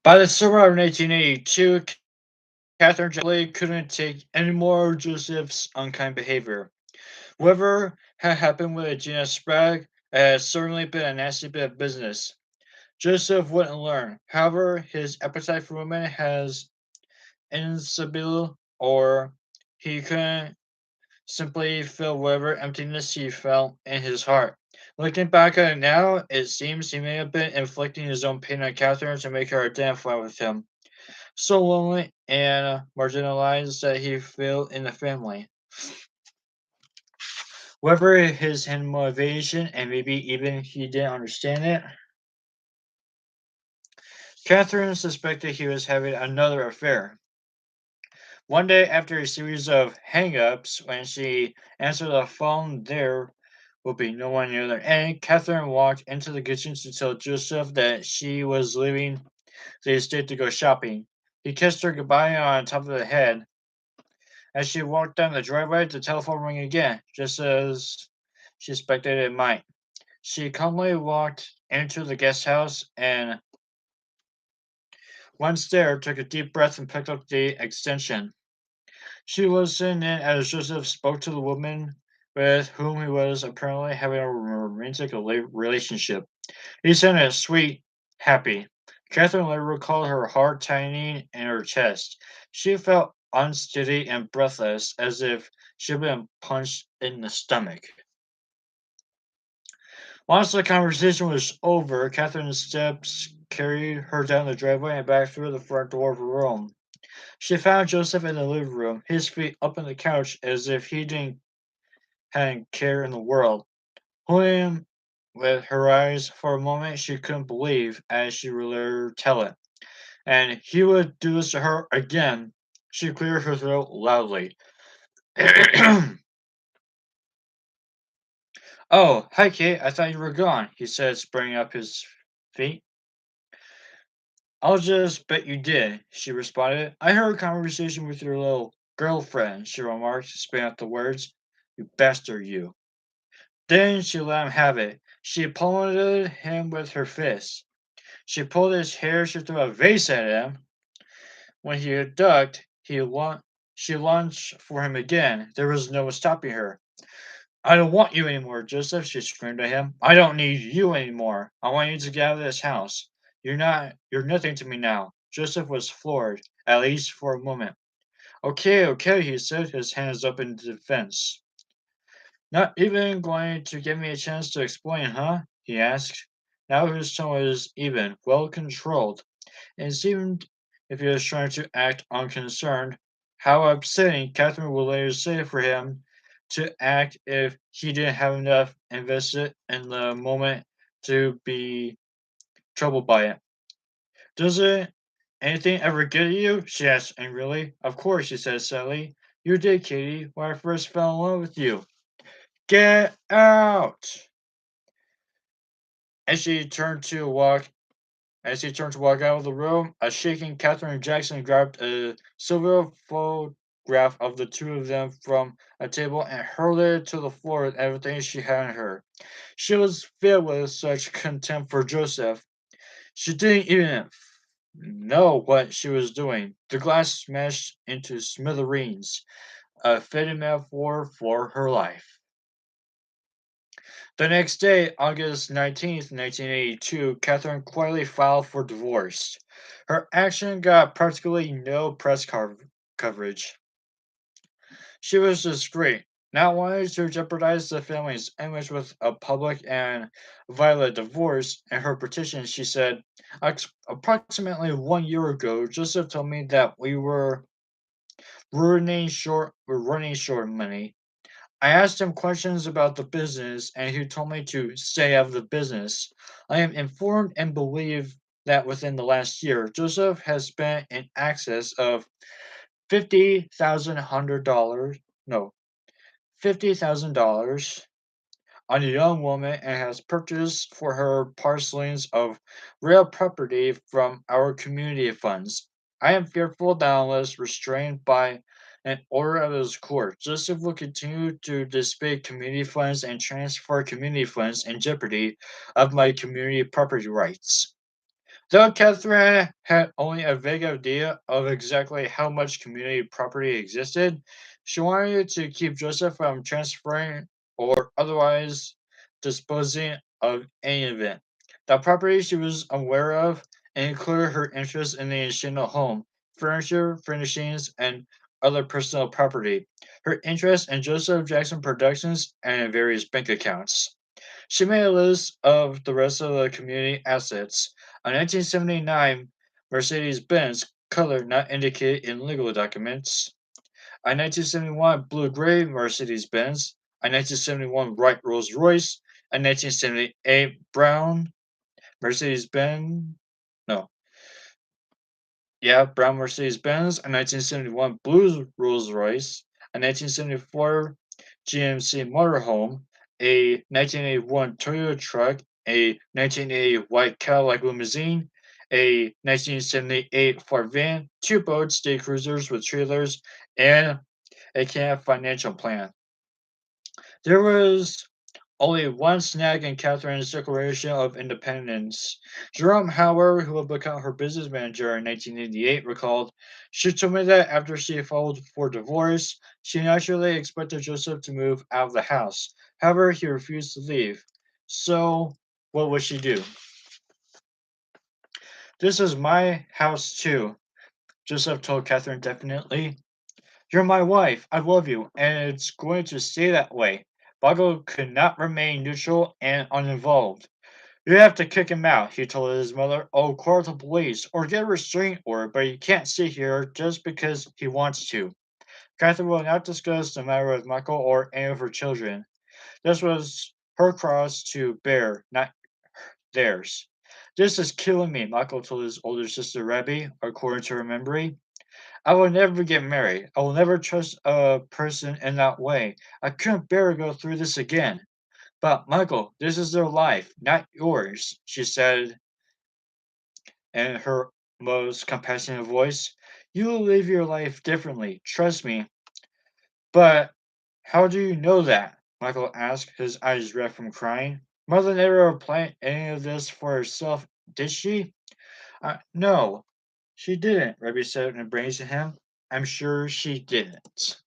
By the summer of 1982, Catherine Jelly couldn't take any more of Joseph's unkind behavior. Whatever had happened with Gina Sprague had certainly been a nasty bit of business. Joseph wouldn't learn. However, his appetite for women has insatiable, or he couldn't simply fill whatever emptiness he felt in his heart. Looking back at it now, it seems he may have been inflicting his own pain on Catherine to make her identify with him. So lonely and marginalized that he felt in the family. Whatever his hidden motivation, and maybe even he didn't understand it, Catherine suspected he was having another affair. One day, after a series of hang ups, when she answered the phone, there would be no one near the other end. Catherine walked into the kitchen to tell Joseph that she was leaving the estate to go shopping. He kissed her goodbye on top of the head. As she walked down the driveway, the telephone rang again, just as she expected it might. She calmly walked into the guest house and once there took a deep breath and picked up the extension. She listened in as Joseph spoke to the woman with whom he was apparently having a romantic relationship. He sounded sweet, happy. Catherine later recalled her heart tightening in her chest. She felt unsteady and breathless, as if she had been punched in the stomach. Once the conversation was over, Catherine's steps carried her down the driveway and back through the front door of her room. She found Joseph in the living room, his feet up on the couch as if he didn't hadn't care in the world. Holding him with her eyes for a moment, she couldn't believe as she related tell it. And he would do this to her again. She cleared her throat loudly. Oh, hi, Kate. I thought you were gone, he said, springing up his feet. I'll just bet you did, she responded. I heard a conversation with your little girlfriend, she remarked, spitting out the words. You bastard, you. Then she let him have it. She pummeled him with her fist. She pulled his hair, she threw a vase at him. When he had ducked, she lunged for him again. There was no stopping her. I don't want you anymore, Joseph, she screamed at him. I don't need you anymore. I want you to get out of this house. You're nothing to me now. Joseph was floored, at least for a moment. Okay, okay, he said, his hands up in defense. Not even going to give me a chance to explain, huh? He asked. Now his tone was even, well controlled. It seemed if he was trying to act unconcerned. How upsetting Catherine would later say for him to act if he didn't have enough invested in the moment to be troubled by it. Does it anything ever get to you? She asked angrily. Of course, she said sadly. You did, Katie, when I first fell in love with you. Get out! As she turned to walk As he turned to walk out of the room, a shaking Catherine Jackson grabbed a silver photograph of the two of them from a table and hurled it to the floor with everything she had in her. She was filled with such contempt for Joseph. She didn't even know what she was doing. The glass smashed into smithereens, a fitting metaphor for her life. The next day, August 19th, 1982, Catherine quietly filed for divorce. Her action got practically no coverage. She was discreet, not wanting to jeopardize the family's image with a public and violent divorce. In her petition, she said, Approximately 1 year ago, Joseph told me that we're running short of money. I asked him questions about the business, and he told me to stay out of the business. I am informed and believe that within the last year, Joseph has spent in excess of $50,000, no, $50,000 on a young woman and has purchased for her parcelings of real property from our community funds. I am fearful that unless restrained by an order of his court, Joseph will continue to dissipate community funds and transfer community funds in jeopardy of my community property rights. Though Catherine had only a vague idea of exactly how much community property existed, she wanted to keep Joseph from transferring or otherwise disposing of any of it. The property she was aware of included her interest in the additional home, furniture, furnishings, and other personal property, her interest in Joseph Jackson Productions, and in various bank accounts. She made a list of the rest of the community assets. A 1979 Mercedes Benz, color not indicated in legal documents. A 1971 blue gray Mercedes Benz. A 1971 white Rolls Royce. A 1978 brown Mercedes Benz. No, yeah, brown Mercedes Benz. A 1971 blue Rolls Royce. A 1974 GMC motorhome, a 1981 Toyota truck, a 1980 white Cadillac limousine, a 1978 Ford van, two boats, day cruisers with trailers, and a camp financial plan. There was only one snag in Catherine's Declaration of Independence. Jerome Howard, who would become her business manager in 1988, recalled, "She told me that after she filed for divorce, she naturally expected Joseph to move out of the house. However, he refused to leave. So, what would she do? This is my house, too," Joseph told Catherine definitely. "You're my wife. I love you, and it's going to stay that way." Bago could not remain neutral and uninvolved. "You have to kick him out," he told his mother, "or call the police, or get a restraining order, but he can't sit here just because he wants to." Catherine will not discuss the matter with Michael or any of her children. This was her cross to bear, not theirs. "This is killing me," Michael told his older sister Rebbe, according to her memory. "I will never get married. I will never trust a person in that way. I couldn't bear to go through this again." "But, Michael, this is their life, not yours," she said in her most compassionate voice. "You will live your life differently, trust me." "But how do you know that?" Michael asked, his eyes red from crying. "Mother never planned any of this for herself, did she?" No, she didn't," Rebbe said, embracing him. "I'm sure she didn't."